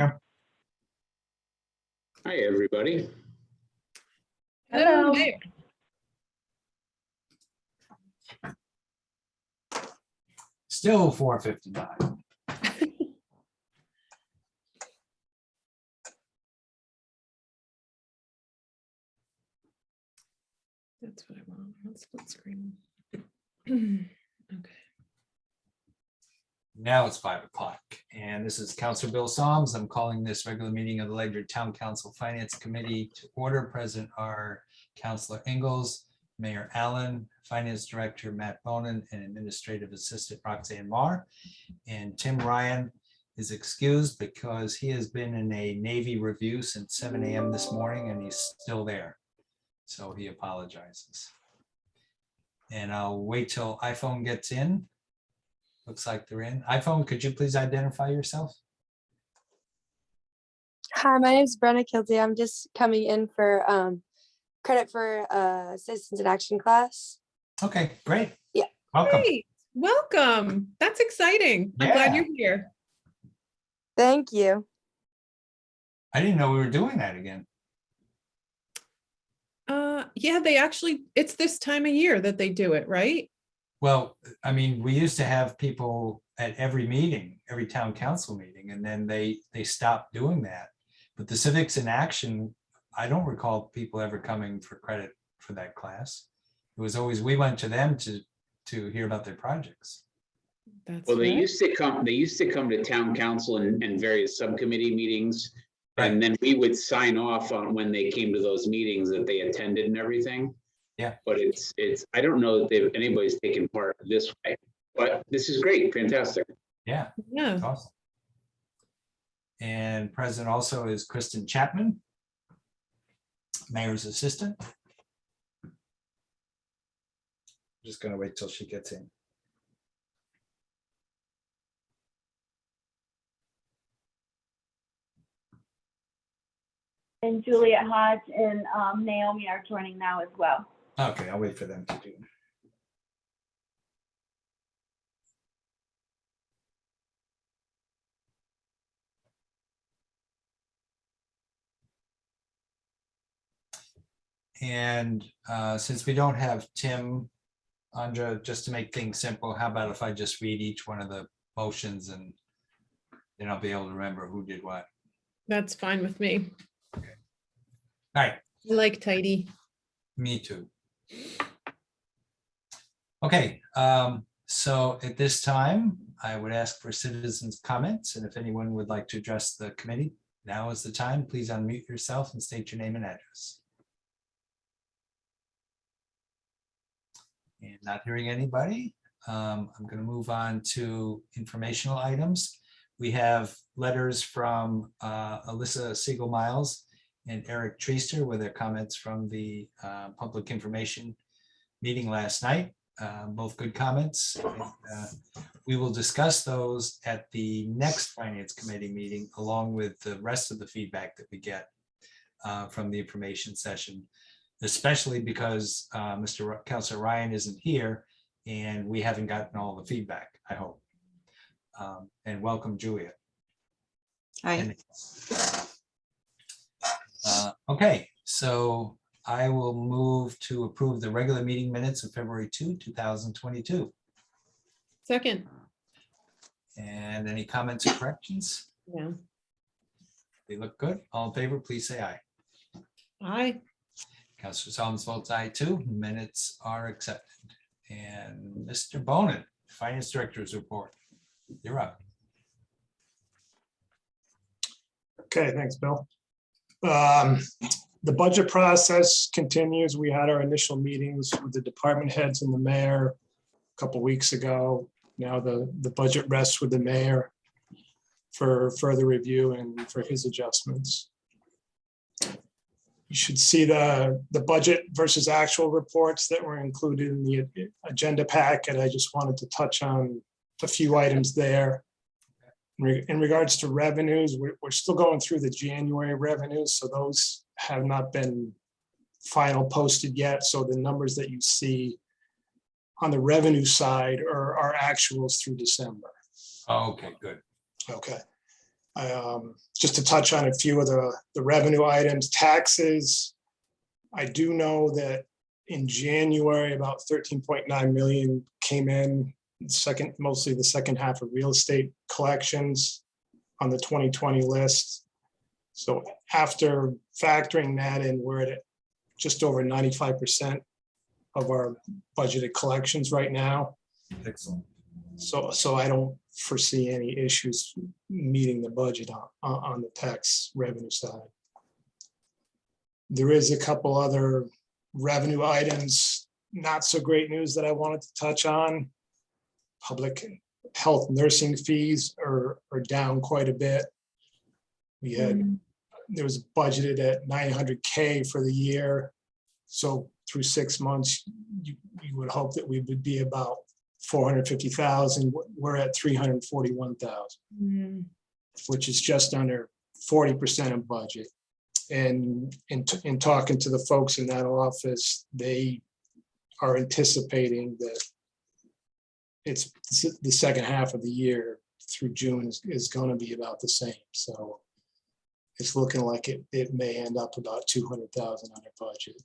Yeah. Hi, everybody. Hello. Mayor. Still 4:59. That's what I want. I want split screen. Okay. Now it's 5 o'clock, and this is Councilor Bill Soms. I'm calling this regular meeting of the Ledyard Town Council Finance Committee to order. Present are Councilor Ingalls, Mayor Allen, Finance Director Matt Bonin, and Administrative Assistant Roxanne Marr. And Tim Ryan is excused because he has been in a Navy review since 7 a.m. this morning, and he's still there. So he apologizes. And I'll wait till iPhone gets in. Looks like they're in. iPhone, could you please identify yourself? Hi, my name is Brenna Kilty. I'm just coming in for credit for Citizens in Action class. Okay, great. Yeah. Welcome. Great. Welcome. That's exciting. I'm glad you're here. Thank you. I didn't know we were doing that again. Yeah, it's this time of year that they do it, right? Well, I mean, we used to have people at every meeting, every town council meeting, and then they stopped doing that. But the Civics in Action, I don't recall people ever coming for credit for that class. It was always, we went to them to hear about their projects. That's Well, they right. used to come. They used to come to town council and various subcommittee meetings, Right. and then we would sign off on when they came to those meetings that they attended and everything. Yeah. But it's. I don't know if anybody's taken part this way, but this is great, fantastic. Yeah, Yeah. that's awesome. And present also is Kristen Chapman, Mayor's Assistant. Just gonna wait till she gets in. And Juliet Hodge and Naomi are joining now as well. Okay, I'll wait for them to do it. And since we don't have Tim, Andra, just to make things simple, how about if I just read each one of the motions and then I'll be able to remember who did what. That's fine with me. All right, I like tidy. me too. Okay, so at this time, I would ask for citizens' comments, and if anyone would like to address the committee, now is the time. Please unmute yourself and state your name and address. And not hearing anybody, I'm going to move on to informational items. We have letters from Alyssa Siegel-Miles and Eric Treaster with their comments from the public information meeting last night. Both good comments. We will discuss those at the next Finance Committee meeting, along with the rest of the feedback that we get from the information session, especially because Councilor Ryan isn't here and we haven't gotten all the feedback, I hope. And welcome, Julia. Hi. Okay, so I will move to approve the regular meeting minutes of February 2, 2022. Second. And any comments or corrections? Yeah. They look good. All in favor, please say aye. Aye. Councilor Solomon votes aye too. Minutes are accepted. And Mr. Bonin, Finance Director's report. You're up. Okay, thanks, Bill. The budget process continues. We had our initial meetings with the department heads and the mayor a couple weeks ago. Now the budget rests with the mayor for further review and for his adjustments. You should see the budget versus actual reports that were included in the agenda packet. I just wanted to touch on a few items there. In regards to revenues, we're still going through the January revenues, so those have not been final posted yet. So the numbers that you see on the revenue side are actuals through December. Oh, okay, good. Okay. Just to touch on a few of the revenue items, taxes. I do know that in January, about 13.9 million came in, mostly the second half of real estate collections on the 2020 list. So after factoring that in, we're at just over 95% of our budgeted collections right now. Excellent. So I don't foresee any issues meeting the budget on the tax revenue side. There is a couple other revenue items, not so great news that I wanted to touch on. Public health nursing fees are down quite a bit. We had, there was budgeted at 900K for the year. So through 6 months, you would hope that we would be about 450,000. We're at 341,000, which is just under 40% of budget. And in talking to the folks in that office, they are anticipating that it's the second half of the year through June is going to be about the same. So it's looking like it may end up about 200,000 under budget.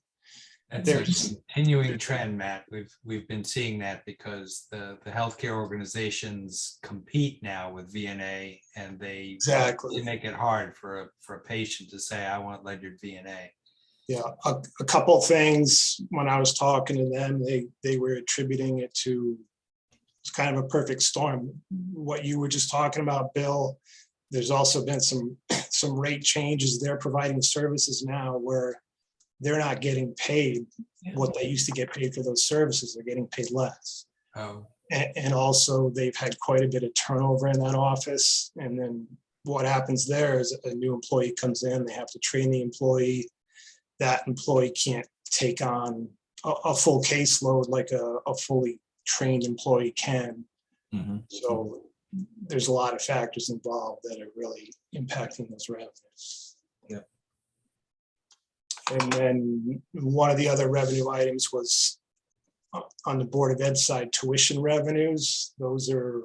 That's a continuing trend, Matt. We've been seeing that because the healthcare organizations compete now with VNA, and they make it hard for a patient to say, I want ledyard VNA. Yeah, a couple things when I was talking to them, they were attributing it to, it's kind of a perfect storm. What you were just talking about, Bill, there's also been some rate changes. They're providing services now where they're not getting paid what they used to get paid for those services. They're getting paid less. Oh, And also they've had quite a bit of turnover in that office. And then what happens there is a new employee comes in, they have to train the employee. That employee can't take on a full caseload like a fully trained employee can. So there's a lot of factors involved that are really impacting those revenues. Yeah. And then one of the other revenue items was on the Board of Ed side, tuition revenues. Those are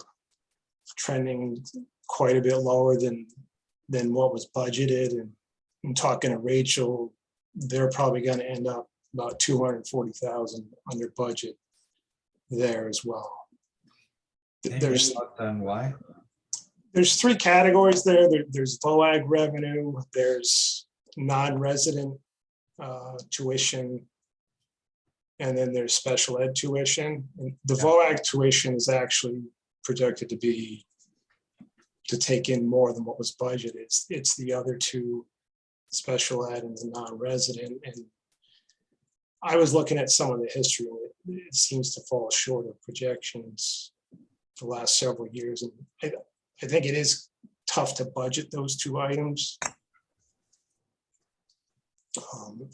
trending quite a bit lower than what was budgeted. And I'm talking to Rachel, they're probably going to end up about 240,000 under budget there as well. There's why? There's three categories there. There's VOAG revenue, there's non-resident tuition, and then there's special ed tuition. And the VOAG tuition is actually projected to take in more than what was budgeted. It's the other two, special ed and the non-resident. And I was looking at some of the history, and it seems to fall short of projections the last several years. And I think it is tough to budget those two items.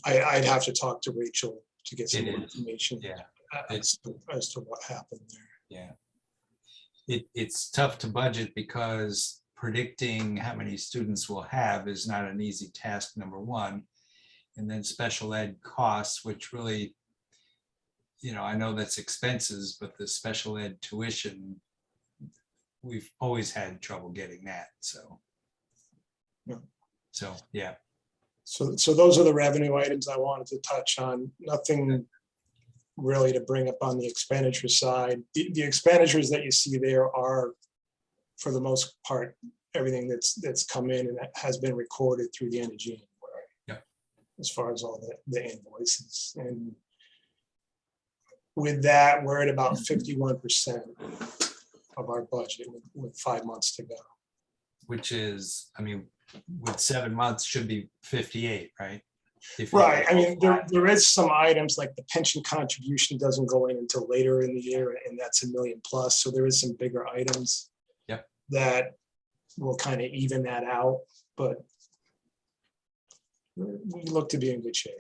I'd have to talk to Rachel to get some more information as to what happened there. Yeah. It's tough to budget because predicting how many students we'll have is not an easy task, number one. And then special ed costs, which really, I know that's expenses, but the special ed tuition, we've always had trouble getting that. So yeah. So those are the revenue items I wanted to touch on. Nothing really to bring up on the expenditure side. The expenditures that you see there are, for the most part, everything that's come in and that has been recorded through the end of January. Yep. As far as all the invoices. And with that, we're at about 51% of our budget with 5 months to go. Which is, with 7 months should be 58, right? Right. There is some items like the pension contribution doesn't go in until later in the year, and that's $1 million plus. So there is some bigger items that will kind of even that out, but we look to be in good shape.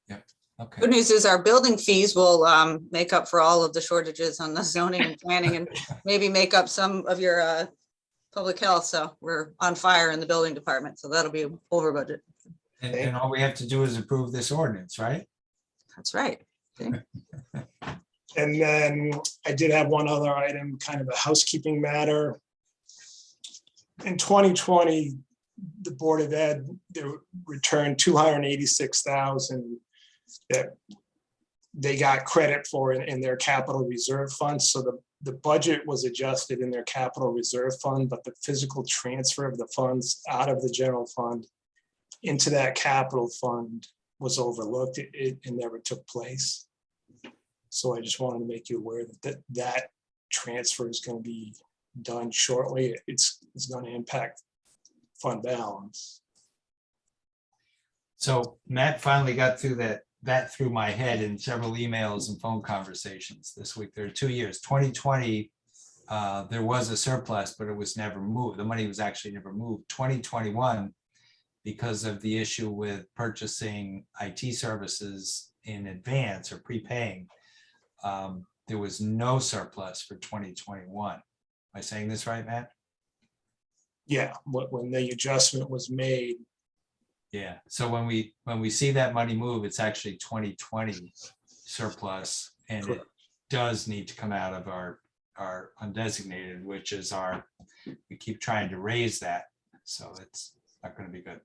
Yeah. Okay. Good news is our building fees will make up for all of the shortages on the zoning and planning, and maybe make up some of your public health. So we're on fire in the building department. So that'll be over budget. And all we have to do is approve this ordinance, right? That's right. Okay. And then I did have one other item, kind of a housekeeping matter. in 2020, the Board of Ed, they returned 286,000 that they got credit for in their capital reserve fund. So the budget was adjusted in their capital reserve fund, but the physical transfer of the funds out of the general fund into that capital fund was overlooked. It never took place. So I just wanted to make you aware that transfer is going to be done shortly. It's going to impact fund balance. So Matt finally got through that through my head in several emails and phone conversations this week. There are 2 years. 2020, there was a surplus, but it was never moved. The money was actually never moved. 2021, because of the issue with purchasing IT services in advance or prepaying, there was no surplus for 2021. Am I saying this right, Matt? Yeah, when the adjustment was made, Yeah, so when we see that money move, it's actually 2020 surplus, and it Correct. does need to come out of our undesignated, which is we keep trying to raise that, so it's not going to be good.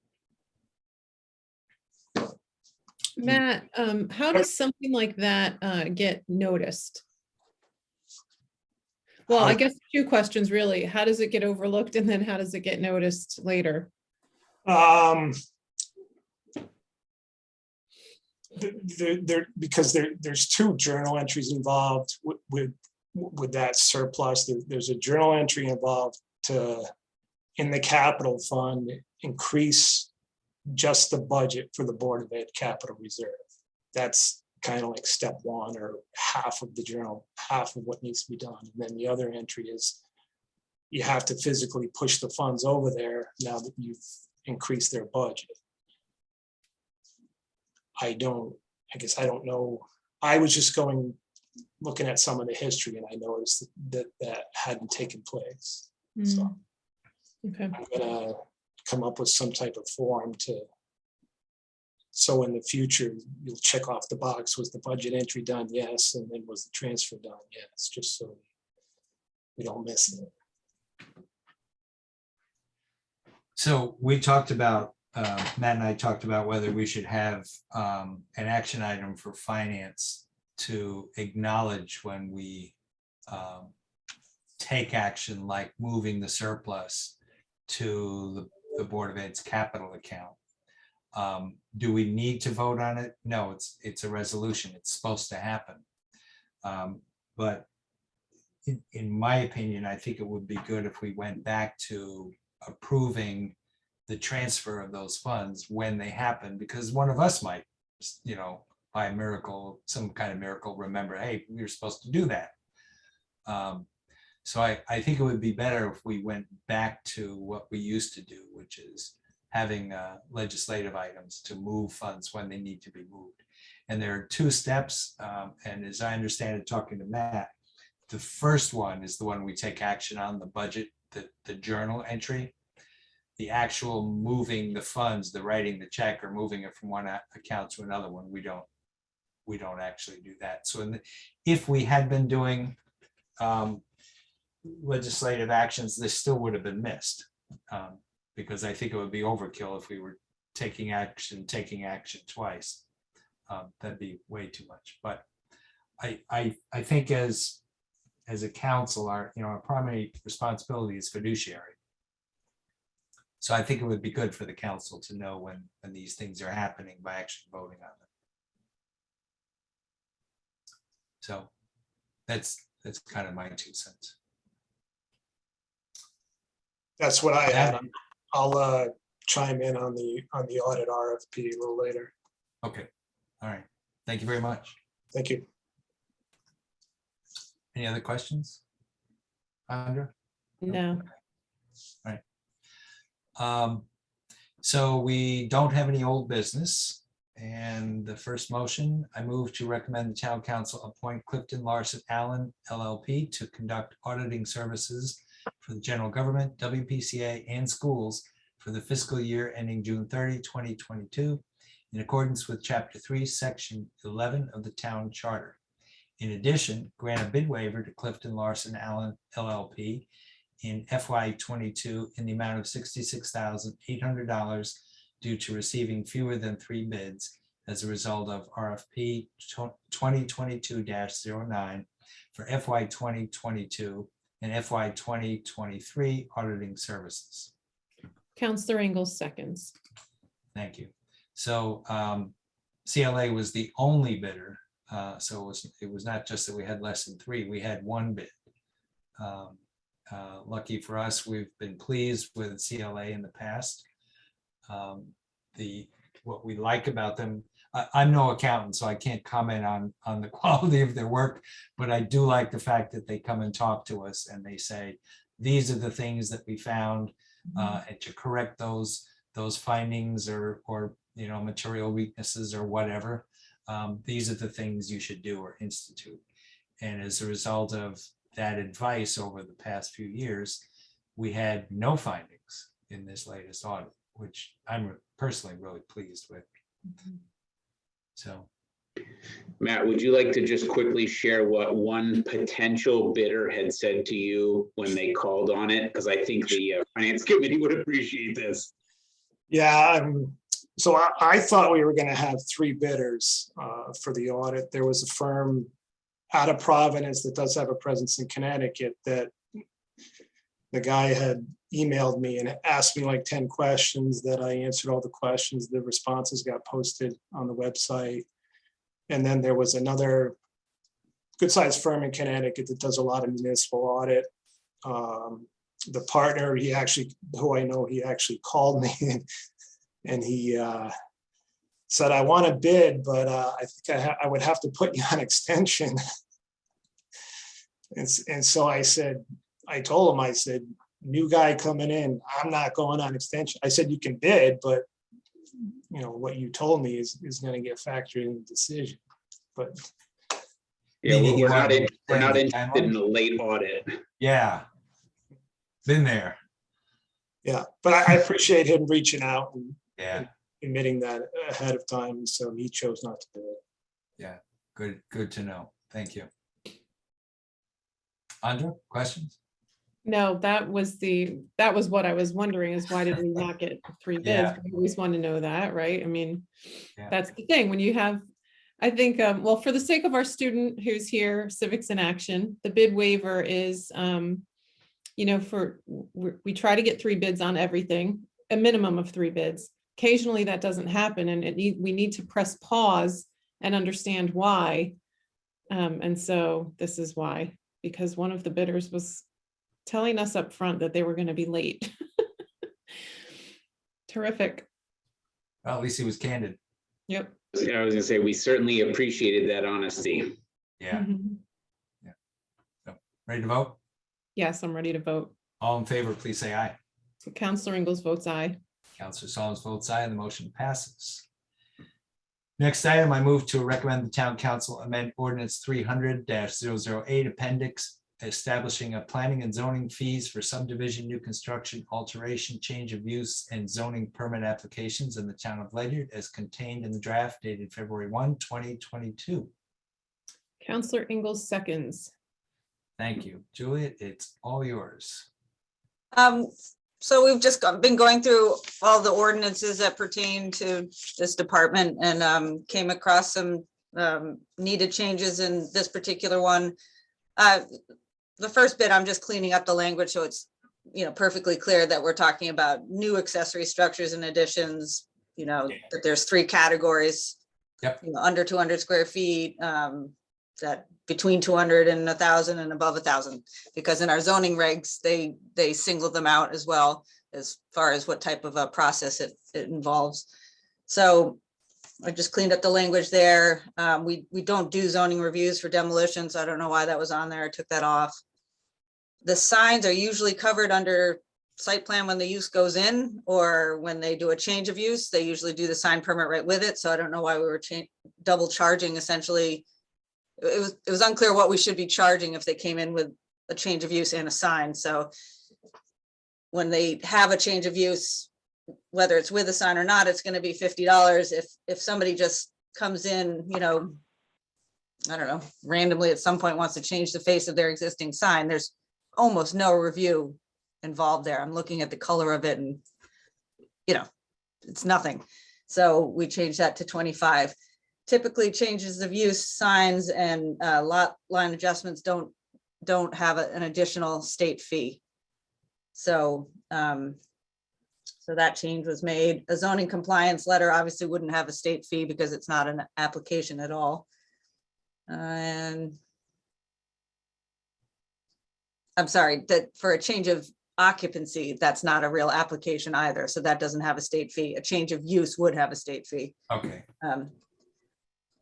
Matt, how does something like that get noticed? Well, I guess 2 questions really. How does it get overlooked, and then how does it get noticed later? Because there's 2 journal entries involved with that surplus. There's a journal entry involved to, in the capital fund, increase just the budget for the Board of Ed capital reserve. That's kind of like step 1 or half of the journal, half of what needs to be done. And then the other entry is you have to physically push the funds over there now that you've increased their budget. I guess I don't know. I was just looking at some of the history, and I noticed that hadn't taken place. So Okay. I'm gonna come up with some type of form so in the future, you'll check off the box, was the budget entry done? Yes. And then was the transfer done? Yes, just so we don't miss it. So we talked about, Matt and I talked about whether we should have an action item for finance to acknowledge when we take action, like moving the surplus to the Board of Ed's capital account. Do we need to vote on it? No, it's a resolution. It's supposed to happen. But in my opinion, I think it would be good if we went back to approving the transfer of those funds when they happen, because one of us might, by a miracle, some kind of miracle, remember, hey, we were supposed to do that. So I think it would be better if we went back to what we used to do, which is having legislative items to move funds when they need to be moved. And there are 2 steps. And as I understand it, talking to Matt, the first one is the one we take action on, the budget, the journal entry. The actual moving the funds, the writing the check or moving it from one account to another one, we don't actually do that. So if we had been doing legislative actions, this still would have been missed, because I think it would be overkill if we were taking action twice. That'd be way too much. But I think as a council, our primary responsibility is fiduciary. So I think it would be good for the council to know when these things are happening by actually voting on them. So that's kind of my 2 cents. That's what I had. I'll chime in on the audit RFP a little later. Okay, all right. Thank you very much. Thank you. Any other questions? Andra? No. All right. So we don't have any old business. And the first motion, I move to recommend the town council appoint CliftonLarsonAllen LLP to conduct auditing services for the general government, WPCA, and schools for the fiscal year ending June 30, 2022, in accordance with Chapter 3, Section 11 of the town charter. In addition, grant a bid waiver to CliftonLarsonAllen LLP in FY '22 in the amount of $66,800 due to receiving fewer than 3 bids as a result of RFP 2022-09 for FY 2022 and FY 2023 auditing services. Counselor Ingalls seconds. Thank you. So CLA was the only bidder. So it was not just that we had less than 3, we had 1 bid. Lucky for us, we've been pleased with CLA in the past. What we like about them, I'm no accountant, so I can't comment on the quality of their work, but I do like the fact that they come and talk to us and they say, these are the things that we found, and to correct those findings or material weaknesses or whatever, these are the things you should do or institute. And as a result of that advice over the past few years, we had no findings in this latest audit, which I'm personally really pleased with. So, Matt, would you like to just quickly share what one potential bidder had said to you when they called on it? Because I think the finance committee would appreciate this. Yeah, so I thought we were going to have 3 bidders for the audit. There was a firm out of Providence that does have a presence in Connecticut that the guy had emailed me and asked me like 10 questions that I answered all the questions. The responses got posted on the website. And then there was another good sized firm in Connecticut that does a lot of municipal audit. The partner, who I know, he actually called me and he said, I want to bid, but I think I would have to put you on extension. And so I told him, I said, new guy coming in, I'm not going on extension. I said, you can bid, but what you told me is going to get factored in the decision. But Yeah, Meaning you we're want not to interested extend the in a late audit. yeah, been there. yeah, but I appreciate him reaching out and Yeah, admitting that ahead of time. So he chose not to do it. yeah, good to know. Thank you. Andrew, questions? No, that was what I was wondering, is why did we not get 3 bids? Yeah. We always want to know that, right? I mean, Yeah. that's the thing, when you have, I think, well, for the sake of our student who's here, Civics in Action, the bid waiver is, we try to get 3 bids on everything, a minimum of 3 bids. Occasionally that doesn't happen, and we need to press pause and understand why. And so this is why, because one of the bidders was telling us up front that they were going to be late. Terrific. Well, at least he was candid. Yep. I was gonna say, we certainly appreciated that honesty. Yeah. Mhm. So, ready to vote? Yes, I'm ready to vote. All in favor, please say aye. Counselor Ingalls votes aye. Counselor Solomon votes aye, and the motion passes. Next item, I move to recommend the town council amend ordinance 300-008 appendix, establishing a planning and zoning fees for subdivision, new construction, alteration, change of use, and zoning permit applications in the town of Ledyard as contained in the draft dated February 1, 2022. Counselor Ingalls seconds. Thank you. Juliet, it's all yours. So we've just been going through all the ordinances that pertain to this department and came across some needed changes in this particular one. The first bit, I'm just cleaning up the language so it's perfectly clear that we're talking about new accessory structures and additions, that there's 3 categories. Yep. Under 200 square feet, that between 200 and 1,000 and above 1,000, because in our zoning regs, they single them out as well as far as what type of a process it involves. So I just cleaned up the language there. We don't do zoning reviews for demolitions. I don't know why that was on there. I took that off. The signs are usually covered under site plan when the use goes in, or when they do a change of use, they usually do the sign permit right with it. So I don't know why we were double charging essentially. It was unclear what we should be charging if they came in with a change of use and a sign. So when they have a change of use, whether it's with a sign or not, it's going to be $50. If somebody just comes in, I don't know, randomly at some point wants to change the face of their existing sign, there's almost no review involved there. I'm looking at the color of it and, you know, it's nothing. So we changed that to 25. Typically changes of use, signs and lot line adjustments don't have an additional state fee. So, so that change was made. A zoning compliance letter obviously wouldn't have a state fee because it's not an application at all. And I'm sorry, that for a change of occupancy, that's not a real application either. So that doesn't have a state fee. A change of use would have a state fee. Okay,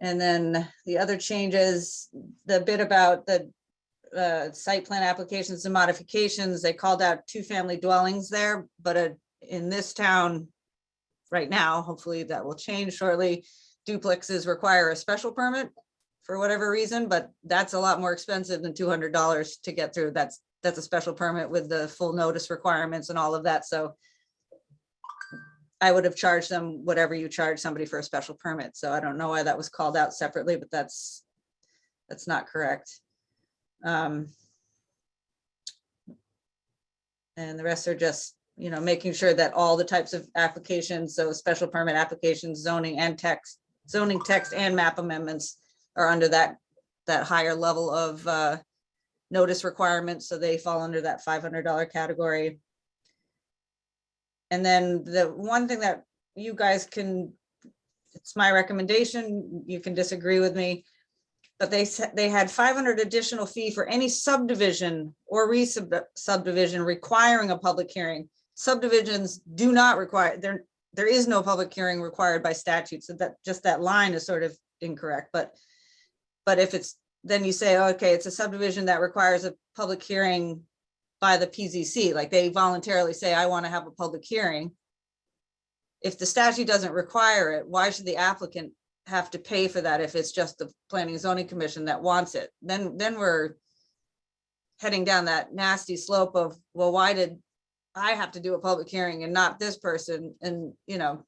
And then the other changes, the bit about the site plan applications and modifications, they called out 2-family dwellings there, but in this town right now, hopefully that will change shortly, duplexes require a special permit for whatever reason, but that's a lot more expensive than $200 to get through. That's a special permit with the full notice requirements and all of that. So I would have charged them whatever you charge somebody for a special permit. So I don't know why that was called out separately, but that's not correct. And the rest are just, you know, making sure that all the types of applications, so special permit applications, zoning text and map amendments are under that higher level of notice requirements. So they fall under that $500 category. And then the one thing that you guys can, it's my recommendation, you can disagree with me, but they said they had 500 additional fee for any subdivision or re-subdivision requiring a public hearing. Subdivisions do not require, there is no public hearing required by statute. So that just that line is sort of incorrect. But if it's, then you say, okay, it's a subdivision that requires a public hearing by the PZC, like they voluntarily say, I want to have a public hearing. If the statute doesn't require it, why should the applicant have to pay for that if it's just the Planning and Zoning Commission that wants it? Then we're heading down that nasty slope of, well, why did I have to do a public hearing and not this person? And, you know,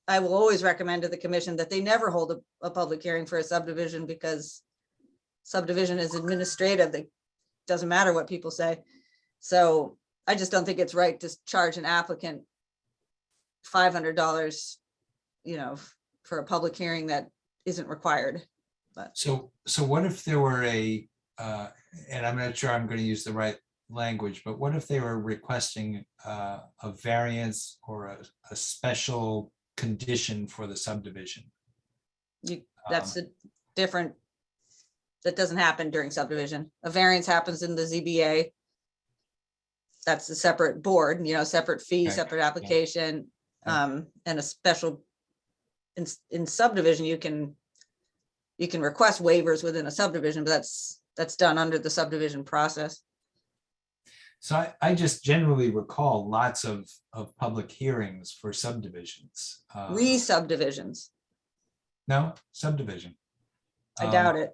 I will always recommend to the commission that they never hold a public hearing for a subdivision, because subdivision is administrative. It doesn't matter what people say. So I just don't think it's right to charge an applicant $500, you know, for a public hearing that isn't required. But so what if there were and I'm not sure I'm going to use the right language, but what if they were requesting a variance or a special condition for the subdivision? that's a different, that doesn't happen during subdivision. A variance happens in the ZBA. That's a separate board, you know, separate fee, Okay. separate application, and a special, in subdivision, you can request waivers within a subdivision, but that's done under the subdivision process. So I just generally recall lots of public hearings for subdivisions. Re-subdivisions, No, subdivision. I doubt it.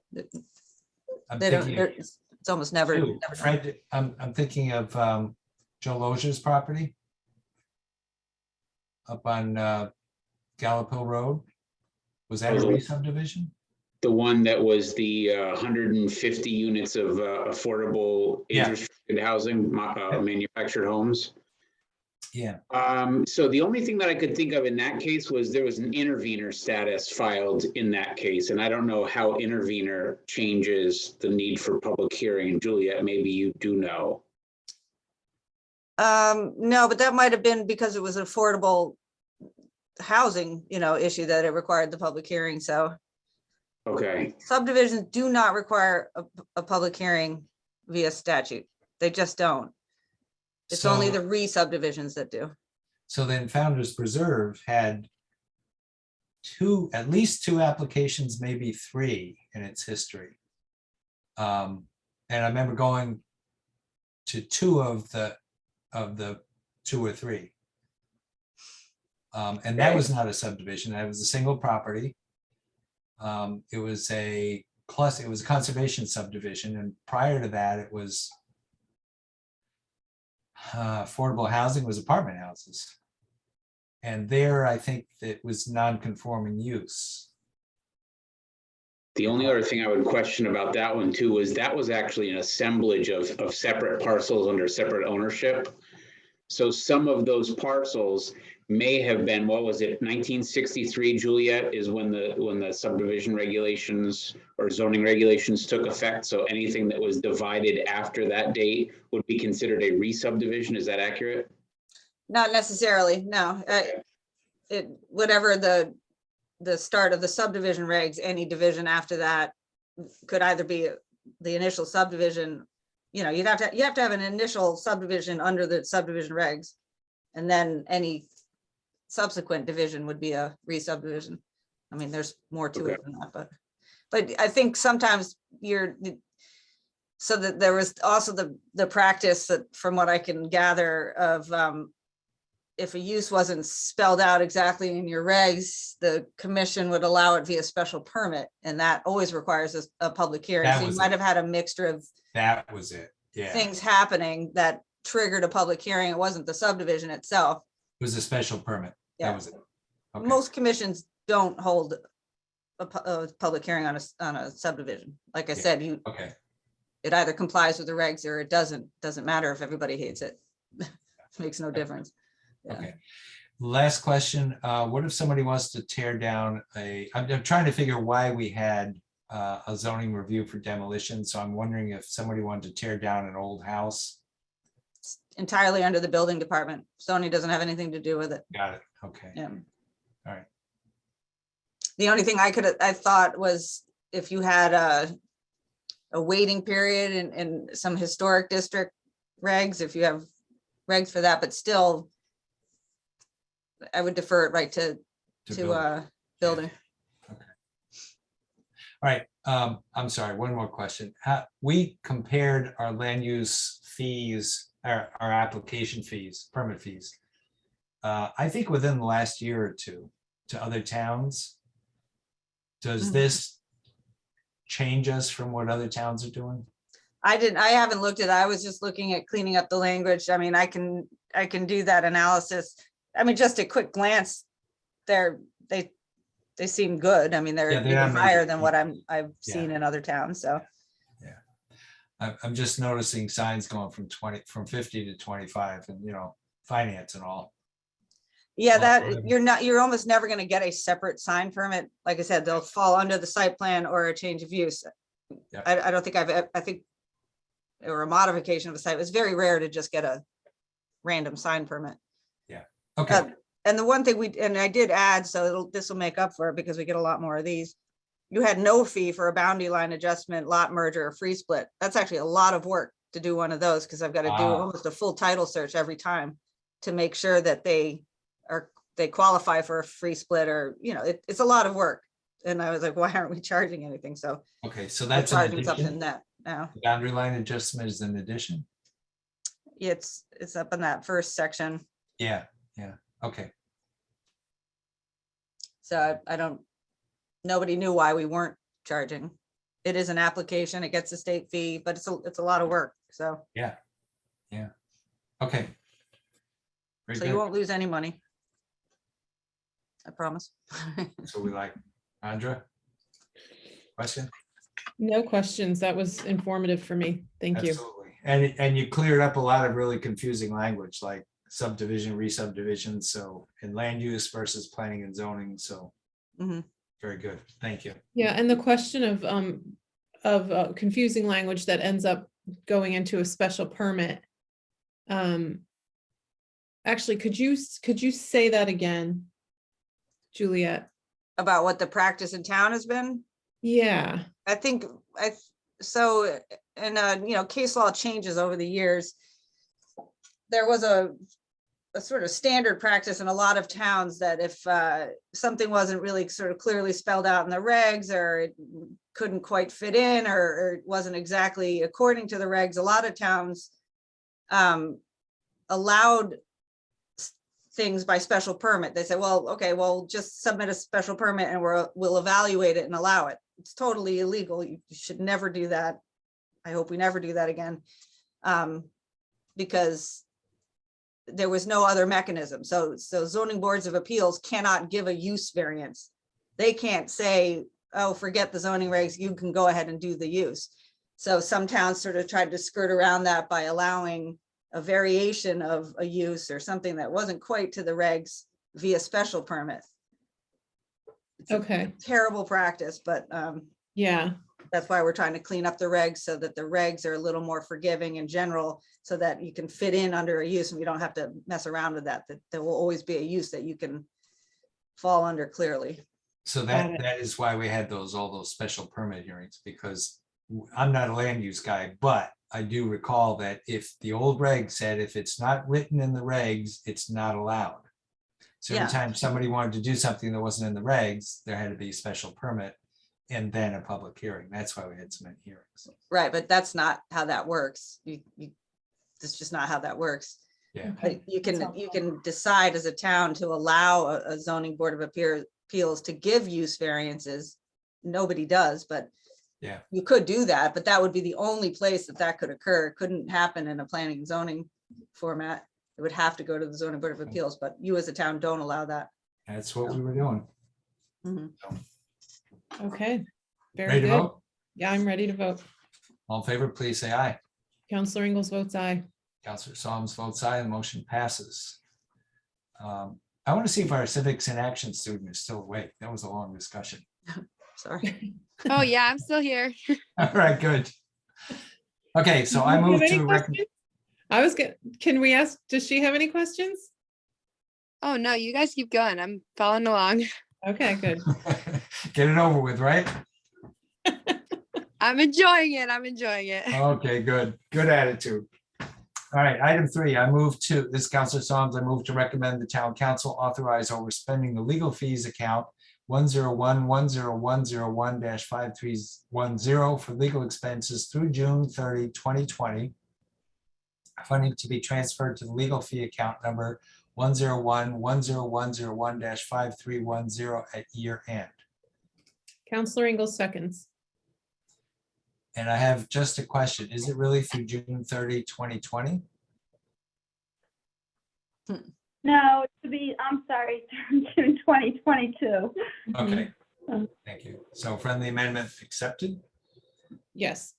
I'm They don't, thinking of it's almost never. two. never done. Fred, I'm thinking of Joe Loggia's property up on Gallup Hill Road. Was that a re-subdivision? The one that was the 150 units of affordable Yeah. interest-rated housing, manufactured homes. Yeah. So the only thing that I could think of in that case was there was an intervenor status filed in that case. And I don't know how intervenor changes the need for public hearing. Juliet, maybe you do know. No, but that might have been because it was an affordable housing, you know, issue that it required the public hearing. So Okay, subdivisions do not require a public hearing via statute. They just don't. It's only So- the re-subdivisions that do. So then Founder's Preserve had at least two applications, maybe three in its history. And I remember going to two of the two or three. And that was not a subdivision. That was a single property. It was a conservation subdivision. And prior to that, it was affordable housing, was apartment houses. And there, I think that was non-conforming use. The only other thing I would question about that one too was that was actually an assemblage of separate parcels under separate ownership. So some of those parcels may have been, what was it, 1963, Juliet, is when the subdivision regulations or zoning regulations took effect. So anything that was divided after that date would be considered a re-subdivision. Is that accurate? Not necessarily, no. Whatever the start of the subdivision regs, any division after that could either be the initial subdivision. You know, you have to have an initial subdivision under the subdivision regs. And then any subsequent division would be a re-subdivision. I mean, there's more to it than that, but I think sometimes so that there was also the practice that, from what I can gather, of if a use wasn't spelled out exactly in your regs, the commission would allow it via special permit, and that always requires a public hearing. That So you was might it. have had a mixture of That was it. Yeah. things happening that triggered a public hearing. It wasn't the subdivision itself. It was a special permit. Yeah. That was it. Okay. Most commissions don't hold a public hearing on a subdivision. Like I Yeah. said, Okay. it either complies with the regs or it doesn't. Doesn't matter if everybody hates it. Makes no difference. Yeah. Okay. Last question. What if somebody wants to tear down I'm trying to figure why we had a zoning review for demolition. So I'm wondering if somebody wanted to tear down an old house. Entirely under the building department. Zoning doesn't have anything to do with it. Got it. Okay. Yeah. All right. The only thing I thought was if you had a waiting period in some historic district regs, if you have regs for that, but still, I would defer it right to building. Okay. All right. I'm sorry. One more question. We compared our land use fees, our application fees, permit fees. I think within the last year or two to other towns. Does Mhm. this change us from what other towns are doing? I haven't looked at it. I was just looking at cleaning up the language. I mean, I can do that analysis. I mean, just a quick glance, they seem good. I mean, they're Yeah, they're even not higher major than what changes. I've seen in other towns, so. I'm just noticing signs going from 50 to 25 and, finance and all. Yeah, Well, you're almost never gonna get a separate sign permit. Like I said, they'll fall under the site plan or a change of use. Yeah. I don't think I think, or a modification of a site. It's very rare to just get a random sign permit. Okay, And the one thing and I did add, so this will make up for it because we get a lot more of these. You had no fee for a boundary line adjustment, lot merger, or free split. That's actually a lot of work to do one of those because I've got to do Wow. almost a full title search every time to make sure that they qualify for a free split, or, it's a lot of work. And I was like, why aren't we charging anything? So okay, so we're that's an charging something addition. that now. The boundary line adjustment is an addition. It's up in that first section. Yeah, okay, So nobody knew why we weren't charging. It is an application, it gets a state fee, but it's a lot of work, so okay. Very you good. won't lose any money. I promise. So we like Andra? Question? No questions. That was informative for me. Thank you. Absolutely. And you cleared up a lot of really confusing language like subdivision, re-subdivision, so in land use versus planning and zoning, so Mhm. very good, thank you. Yeah, and the question of confusing language that ends up going into a special permit. Actually, could you say that again, Juliet? About what the practice in town has been. Yeah, I think case law changes over the years. There was a sort of standard practice in a lot of towns that if something wasn't really sort of clearly spelled out in the regs, or it couldn't quite fit in, or it wasn't exactly according to the regs, a lot of towns allowed things by special permit. They said, well, okay, well, just submit a special permit and we'll evaluate it and allow it. It's totally illegal. You should never do that. I hope we never do that again. Because there was no other mechanism. So zoning boards of appeals cannot give a use variance. They can't say, oh, forget the zoning regs, you can go ahead and do the use. So some towns sort of tried to skirt around that by allowing a variation of a use or something that wasn't quite to the regs via special permit. It's a Okay, terrible practice, but yeah, that's why we're trying to clean up the regs so that the regs are a little more forgiving in general, so that you can fit in under a use and we don't have to mess around with that, that there will always be a use that you can fall under clearly. So Got it. that is why we had all those special permit hearings, because I'm not a land use guy, but I do recall that if the old reg said if it's not written in the regs, it's not allowed. So every Yeah. time somebody wanted to do something that wasn't in the regs, there had to be a special permit and then a public hearing. That's why we had so many hearings. Right, but that's not how that works. That's just not how that works. Yeah. okay. But you That's can helpful. decide as a town to allow a zoning board of appeals to give use variances. Nobody does, but Yeah. you could do that, but that would be the only place that that could occur. It couldn't happen in a planning and zoning format. It would have to go to the zoning board of appeals, but you as a town don't allow that. That's what we were doing. Mhm. Okay, very Ready to good. vote? Yeah, I'm ready to vote. All in favor, please say aye. Counselor Ingalls votes aye. Counselor Solomon votes aye, the motion passes. I want to see if our civics in action student is still awake. That was a long discussion. Sorry. Oh, yeah, I'm still here. All right, good. Okay, so I Do you have move any to recommend. questions? I was good. Can we ask, does she have any questions? Oh, no, you guys keep going. I'm following along. Okay, good. Get it over with, right? I'm enjoying it. I'm enjoying it. Okay, good. Good attitude. All right, item 3, this is Counselor Solomon, I move to recommend the town council authorize overspending the legal fees account 101-10101-5310 for legal expenses through June 30, 2020. Funding to be transferred to the legal fee account number 101-10101-5310 at year end. Counselor Ingalls seconds. And I have just a question. Is it really through June 30, 2020? No, to be, I'm sorry, June 2022. Okay, thank you. So friendly amendment accepted. Yes,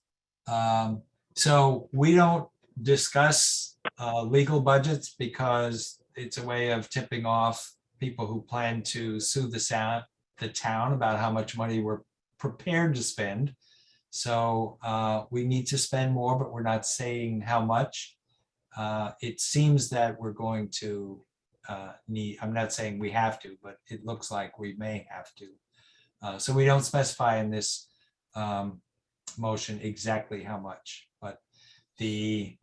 So we don't discuss legal budgets because it's a way of tipping off people who plan to sue the town about how much money we're prepared to spend. So we need to spend more, but we're not saying how much. It seems that we're going to need, I'm not saying we have to, but it looks like we may have to. So we don't specify in this motion exactly how much, but the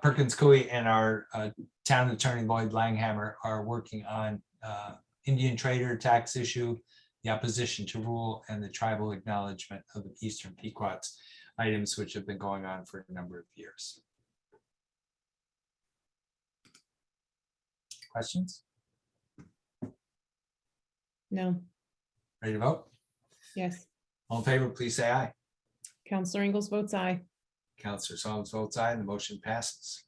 Perkins Coie and our town attorney Lloyd Langhammer are working on Indian trader tax issue, the opposition to rule, and the tribal acknowledgement of the Eastern Pequots, items which have been going on for a number of years. Questions? no, Ready to vote? yes. All in favor, please say aye. Counselor Ingalls votes aye. Counselor Solomon votes aye, and the motion passes.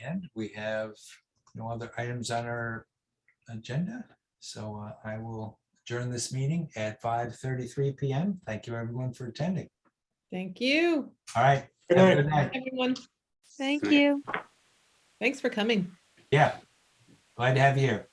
And we have no other items on our agenda. So I will adjourn this meeting at 5:33 p.m. Thank you, everyone, for attending. Thank you, All right. Good Have a night. good night. everyone. Thank you. Thanks for coming. Yeah. Glad to have you here.